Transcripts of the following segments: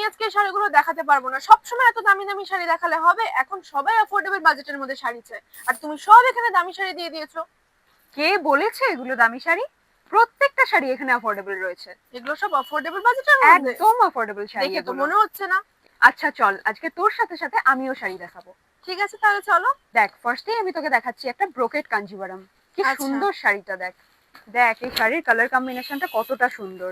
আজকে শাড়িগুলো দেখাতে পারবো না, সবসময় এত দামি দামি শাড়ি দেখালে হবে? এখন সবাই অ্যাফোর্ডেবল বাজেটের মধ্যে শাড়ি চায়, আর তুমি সব এখানে দামি শাড়ি দিয়ে দিয়েছো। কে বলেছে এগুলো দামি শাড়ি? প্রত্যেকটা শাড়ি এখানে অ্যাফোর্ডেবল রয়েছে। এগুলো সব অ্যাফোর্ডেবল বাজেটের মধ্যে? একদম অ্যাফোর্ডেবল শাড়ি দেখে তো এগুলো। মনে হচ্ছে না। আচ্ছা চল, আজকে তোর সাথে সাথে আমিও শাড়ি দেখাবো। ঠিক আছে তাহলে চলো। দেখ, ফার্স্টেই আমি তোকে দেখাচ্ছি একটা ব্রোকেট কাঞ্জিভারাম। কি আচ্ছা। সুন্দর শাড়িটা দেখ। দেখ এই শাড়ির কালার কম্বিনেশনটা কতটা সুন্দর।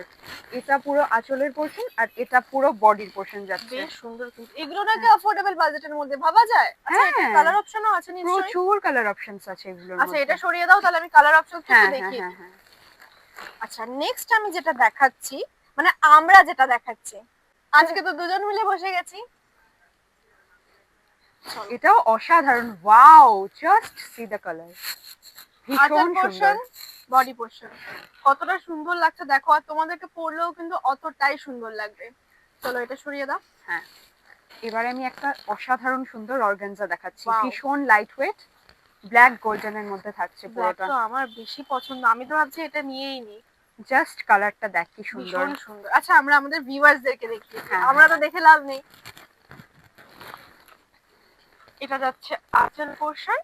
এটা পুরো আঁচলের পোর্শন আর এটা পুরো বডির পোর্শন যাচ্ছে। বেশ সুন্দর, কিন্তু এগুলো নাকি অ্যাফোর্ডেবল বাজেটের মধ্যে ভাবা যায়? আচ্ছা, এটা হ্যাঁ, কালার অপশনও আছে নিশ্চয়ই? প্রচুর কালার অপশনস আছে এগুলোর আচ্ছা, মধ্যে। এটা সরিয়ে দাও তাহলে আমি কালার অপশনস একটু হ্যাঁ হ্যাঁ দেখি। হ্যাঁ হ্যাঁ। আচ্ছা, নেক্সট আমি যেটা দেখাচ্ছি, মানে আমরা যেটা দেখাচ্ছি, আজকে তো দুজন মিলে বসে গেছি। এটাও অসাধারণ, wow, just see the colour. আঁচল ভীষণ পোর্শন, সুন্দর। বডি পোর্শন কতটা সুন্দর লাগছে দেখো, আর তোমাদেরকে পরলেও কিন্তু অতটাই সুন্দর লাগবে। চলো এটা সরিয়ে দাও। হ্যাঁ, এবারে আমি একটা অসাধারণ সুন্দর অর্গানজা দেখাচ্ছি। Wow. ভীষণ লাইট ওয়েট, ব্ল্যাক গোল্ডেনের মধ্যে থাকছে ব্ল্যাক পুরোটা। তো আমার বেশি পছন্দ, আমি তো ভাবছি এটা নিয়েই নি। জাস্ট কালারটা দেখ কি সুন্দর। ভীষণ সুন্দর। আচ্ছা, আমরা আমাদের ভিউয়ার্সদেরকে দেখি, হ্যাঁ, আমরা তো দেখে লাভ নেই। এটা যাচ্ছে আঁচল পোর্শন,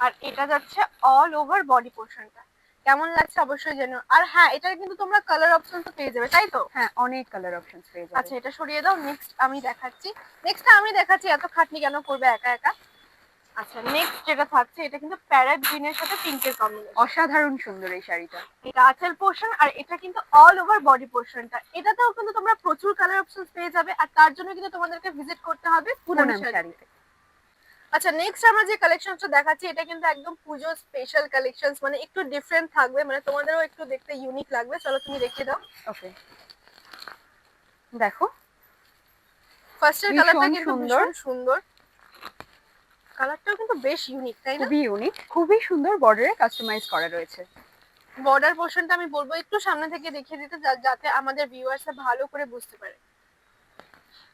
আর এটা যাচ্ছে অল ওভার বডি পোর্শনটা। কেমন লাগছে অবশ্যই জানো। আর হ্যাঁ, এটা কিন্তু তোমরা কালার অপশন তো পেয়ে যাবে, তাই তো? হ্যাঁ, অনেক কালার অপশনস পেয়ে যাবে। আচ্ছা, এটা সরিয়ে দাও। নেক্সট আমি দেখাচ্ছি। এত খাটনি কেন করবে একা একা। আচ্ছা, নেক্সট যেটা থাকছে, এটা কিন্তু প্যারেট গ্রিনের সাথে পিঙ্কের কম্বিনেশন। অসাধারণ সুন্দর এই শাড়িটা। এটা আঁচল পোর্শন, আর এটা কিন্তু অল ওভার বডি পোর্শনটা। এটাতেও কিন্তু তোমরা প্রচুর কালার অপশনস পেয়ে যাবে, আর তার জন্য কিন্তু তোমাদেরকে ভিজিট করতে হবে পুনম পুনম শাড়িতে। শাড়িতে। আচ্ছা, নেক্সট আমরা যে কালেকশনটা দেখাচ্ছি, এটা কিন্তু একদম পুজো স্পেশাল কালেকশনস, মানে একটু ডিফারেন্ট থাকবে, মানে তোমাদেরও একটু দেখতে ইউনিক লাগবে। চলো তুমি দেখিয়ে দাও। ওকে, দেখো ফার্স্টের কালারটা কিন্তু সুন্দর। ভীষণ সুন্দর, কালারটাও কিন্তু বেশ ইউনিক, তাই না? খুবই ইউনিক, খুবই সুন্দর বর্ডারে কাস্টমাইজ করা রয়েছে। বর্ডার পোর্শনটা আমি বলবো একটু সামনে থেকে দেখিয়ে দিতে, যাতে আমাদের ভিউয়ার্সরা ভালো করে বুঝতে পারে।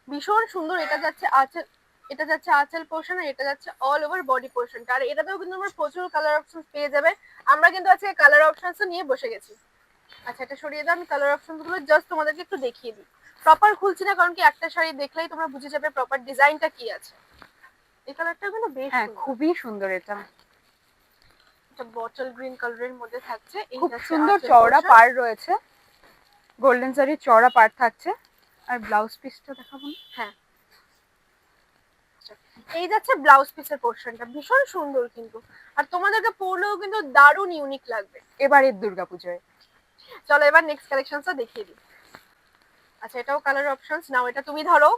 ভীষণ সুন্দর। এটা যাচ্ছে আঁচল পোর্শন, আর এটা যাচ্ছে অল ওভার বডি পোর্শনটা। আর এটাতেও কিন্তু আমরা প্রচুর কালার অপশনস পেয়ে যাবে। আমরা কিন্তু আজকে কালার অপশনস নিয়ে বসে গেছি। আচ্ছা, এটা সরিয়ে দাও, আমি কালার অপশনস গুলো জাস্ট তোমাদেরকে একটু দেখিয়ে দিই। প্রপার খুলছি না, কারণ কি একটা শাড়ি দেখলেই তোমরা বুঝে যাবে প্রপার ডিজাইনটা কি আছে। এই কালারটা কিন্তু বেশ হ্যাঁ, সুন্দর। খুবই সুন্দর এটা। এটা বটল গ্রিন কালারের মধ্যে থাকছে। এই খুব যাচ্ছে সুন্দর আঁচল চওড়া পোর্শন। পাড় রয়েছে, গোল্ডেন জারির চওড়া পাড় থাকছে। আর ব্লাউজ পিসটা দেখাবো না? হ্যাঁ, এই যাচ্ছে ব্লাউজ পিসের পোর্শনটা, ভীষণ সুন্দর কিন্তু, আর তোমাদেরকে পরলেও কিন্তু দারুণ ইউনিক লাগবে এবারের দুর্গাপুজোয়। চলো এবার নেক্সট কালেকশনটা দেখিয়ে দিই। আচ্ছা, এটাও কালার অপশনস নাও, এটা তুমি ধরো,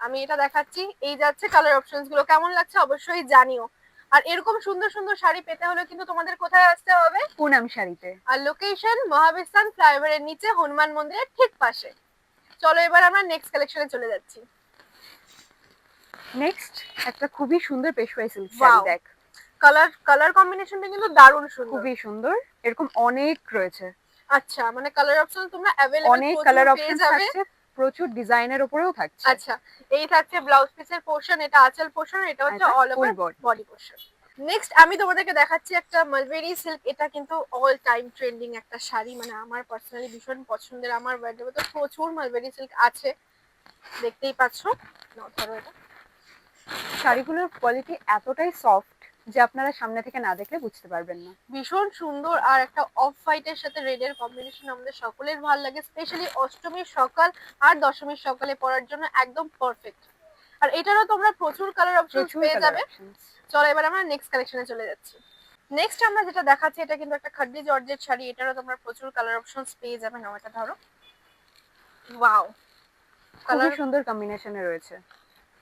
আমি এটা দেখাচ্ছি। এই যাচ্ছে কালার অপশনস গুলো, কেমন লাগছে অবশ্যই জানিও। আর এরকম সুন্দর সুন্দর শাড়ি পেতে হলে কিন্তু তোমাদের কোথায় আসতে হবে? পুনম শাড়িতে। আর লোকেশন মহাবিস্তান ফ্লাইওভারের নিচে হনুমান মন্দিরের ঠিক পাশে। চলো এবার আমরা নেক্সট কালেকশনে চলে যাচ্ছি। নেক্সট একটা খুবই সুন্দর পেশওয়াই সিল্ক শাড়ি দেখ। কালার কম্বিনেশনটা কিন্তু দারুণ সুন্দর, খুবই সুন্দর, এরকম অনেক রয়েছে। আচ্ছা, মানে কালার অপশন তোমরা अवेलेबल অনেক প্রচুর কালার পেয়ে অপশন যাবে। থাকছে, প্রচুর ডিজাইনের উপরেও থাকছে। আচ্ছা, এই থাকছে ব্লাউজ পিসের পোর্শন, এটা আঁচল পোর্শন, এটা হচ্ছে all over body portion. Next আমি তোমাদেরকে দেখাচ্ছি একটা মালবেরি সিল্ক। এটা কিন্তু অল টাইম ট্রেন্ডিং একটা শাড়ি, মানে আমার পার্সোনালি ভীষণ পছন্দের। আমার ওয়ার্ডরোবে তো প্রচুর মালবেরি সিল্ক আছে, দেখতেই পাচ্ছো। নাও ধরো এটা। শাড়িগুলোর কোয়ালিটি এতটাই সফট যে আপনারা সামনে থেকে না দেখলে বুঝতে পারবেন না। ভীষণ সুন্দর, আর একটা অফ হোয়াইটের সাথে রেডের কম্বিনেশন আমাদের সকলের ভালো লাগে, স্পেশালি অষ্টমীর সকাল আর দশমীর সকালে পরার জন্য একদম পারফেক্ট। আর এটারও তোমরা প্রচুর কালার অপশনস প্রচুর পেয়ে কালার যাবে। অপশনস। চলো এবার আমরা নেক্সট কালেকশনে চলে যাচ্ছি। নেক্সট আমরা যেটা দেখাচ্ছি, এটা কিন্তু একটা খাদ্দি জর্জেট শাড়ি। এটারও তোমরা প্রচুর কালার অপশনস পেয়ে যাবে। নাও এটা ধরো, ওয়াও, খুবই কালার। সুন্দর কম্বিনেশনে রয়েছে।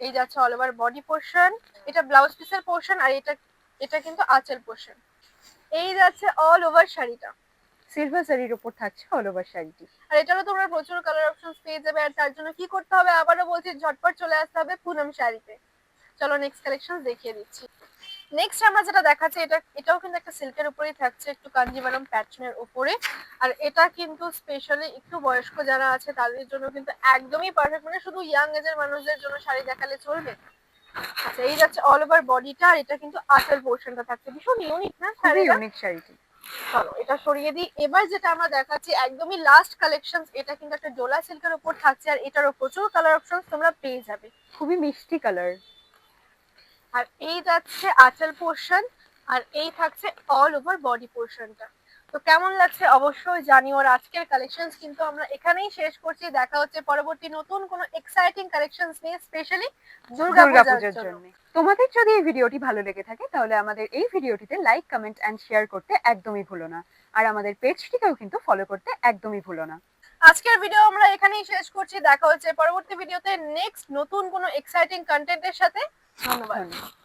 এই যাচ্ছে অল ওভার বডি পোর্শন, এটা ব্লাউজ পিসের পোর্শন, আর এটা কিন্তু আঁচল পোর্শন। এই যাচ্ছে অল ওভার শাড়িটা, সিলভার জারির উপর থাকছে অল ওভার শাড়িটি। আর এটারও তোমরা প্রচুর কালার অপশনস পেয়ে যাবে। আর তার জন্য কি করতে হবে, আবারও বলছি, ঝটপট চলে আসতে হবে পুনম শাড়িতে। চলো নেক্সট কালেকশন দেখিয়ে দিচ্ছি। নেক্সট আমরা যেটা দেখাচ্ছি, এটাও কিন্তু একটা সিল্কের উপরেই থাকছে, একটু কাঞ্জিভারম প্যাটার্নের উপরে। আর এটা কিন্তু স্পেশালি একটু বয়স্ক যারা আছে তাদের জন্য কিন্তু একদমই পারফেক্ট, মানে শুধু ইয়াং এজের মানুষদের জন্য শাড়ি দেখালে চলবে। আচ্ছা, এই যাচ্ছে অল ওভার বডিটা, আর এটা কিন্তু আঁচল পোর্শনটা থাকছে। ভীষণ ইউনিক না খুবই শাড়িটা? ইউনিক শাড়িটি। চলো এটা সরিয়ে দিই। এবার যেটা আমরা দেখাচ্ছি একদমই লাস্ট কালেকশন, এটা কিন্তু একটা ডোলা সিল্কের উপর থাকছে আর এটারও প্রচুর কালার অপশন তোমরা পেয়ে যাবে। খুবই মিষ্টি কালার। আর এই যাচ্ছে আঁচল পোর্শন, আর এই থাকছে অল ওভার বডি পোর্শনটা। তো কেমন লাগছে অবশ্যই জানিও। আর আজকের কালেকশনস কিন্তু আমরা এখানেই শেষ করছি। দেখা হচ্ছে পরবর্তী নতুন কোনো এক্সাইটিং কালেকশনস নিয়ে, স্পেশালি দুর্গাপূজার দুর্গাপূজার জন্য। জন্য। তোমাদের যদি এই ভিডিওটি ভালো লেগে থাকে তাহলে আমাদের এই ভিডিওটিতে লাইক, কমেন্ট এন্ড শেয়ার করতে একদমই ভুলো না। আর আমাদের পেজটিকেও কিন্তু ফলো করতে একদমই ভুলো না। আজকের ভিডিও আমরা এখানেই শেষ করছি। দেখা হচ্ছে পরবর্তী ভিডিওতে নেক্সট নতুন কোনো এক্সাইটিং কন্টেন্টের সাথে। ধন্যবাদ। ধন্যবাদ।